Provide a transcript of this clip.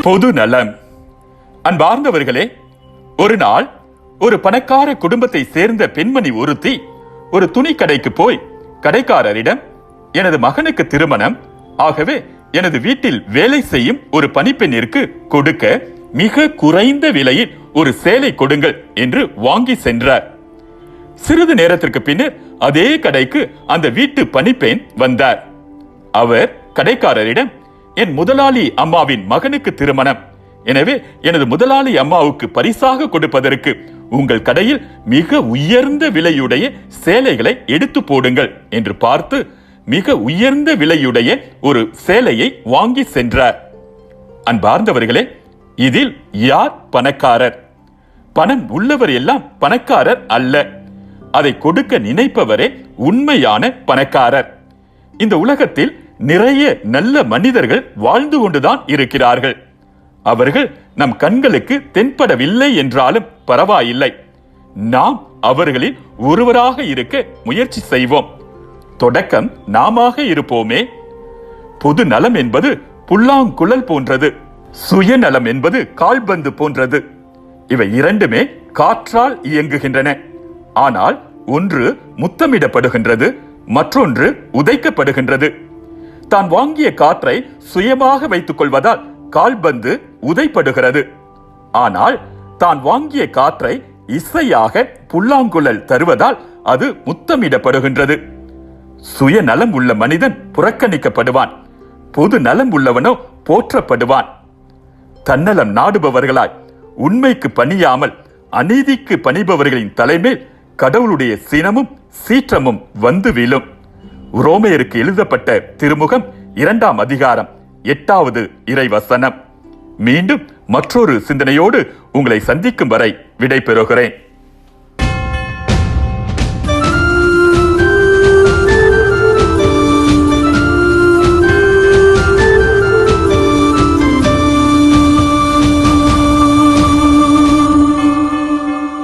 பொது நலம். அன்பார்ந்தவர்களே, ஒரு நாள் ஒரு பணக்கார குடும்பத்தை சேர்ந்த பெண்மணி ஒருத்தி ஒரு துணி கடைக்கு போய் கடைக்காரரிடம், எனது மகனுக்கு திருமணம், ஆகவே எனது வீட்டில் வேலை செய்யும் ஒரு பணிப்பெண்ணிற்கு கொடுக்க மிக குறைந்த விலையில் ஒரு சேலை கொடுங்கள் என்று வாங்கி சென்றார். சிறிது நேரத்திற்கு பின்னர் அதே கடைக்கு அந்த வீட்டு பணிப்பெண் வந்தார். அவர் கடைக்காரரிடம், என் முதலாளி அம்மாவின் மகனுக்கு திருமணம், எனவே எனது முதலாளி அம்மாவுக்கு பரிசாக கொடுப்பதற்கு உங்கள் கடையில் மிக உயர்ந்த விலையுடைய சேலைகளை எடுத்து போடுங்கள் என்று பார்த்து மிக உயர்ந்த விலையுடைய ஒரு சேலையை வாங்கி சென்றார். அன்பார்ந்தவர்களே, இதில் யார் பணக்காரர்? பணம் உள்ளவர் எல்லாம் பணக்காரர் அல்ல. அதை கொடுக்க நினைப்பவரே உண்மையான பணக்காரர். இந்த உலகத்தில் நிறைய நல்ல மனிதர்கள் வாழ்ந்து கொண்டுதான் இருக்கிறார்கள். அவர்கள் நம் கண்களுக்கு தென்படவில்லை என்றாலும் பரவாயில்லை. நாம் அவர்களில் ஒருவராக இருக்க முயற்சி செய்வோம். தொடக்கம் நாமாக இருப்போமே. பொது நலம் என்பது புல்லாங்குழல் போன்றது, சுயநலம் என்பது கால்பந்து போன்றது. இவை இரண்டுமே காற்றால் இயங்குகின்றன. ஆனால் ஒன்று முத்தமிடப்படுகின்றது, மற்றொன்று உதைக்கப்படுகின்றது. தான் வாங்கிய காற்றை சுயமாக வைத்துக் கொள்வதால் கால்பந்து உதைப்படுகிறது. ஆனால் தான் வாங்கிய காற்றை இசையாக புல்லாங்குழல் தருவதால் அது முத்தமிடப்படுகின்றது. சுயநலம் உள்ள மனிதன் புறக்கணிக்கப்படுவான், பொது நலம் உள்ளவனோ போற்றப்படுவான். தன்னலம் நாடுபவர்களாய் உண்மைக்கு பணியாமல் அநீதிக்கு பணிபவர்களின் தலைமேல் கடவுளுடைய சினமும் சீற்றமும் வந்து வீழும். ரோமையருக்கு எழுதப்பட்ட திருமுகம் 2ஆம் அதிகாரம் 8வது இறைவசனம். மீண்டும் மற்றொரு சிந்தனையோடு உங்களை சந்திக்கும் வரை விடை பெறுகிறேன்.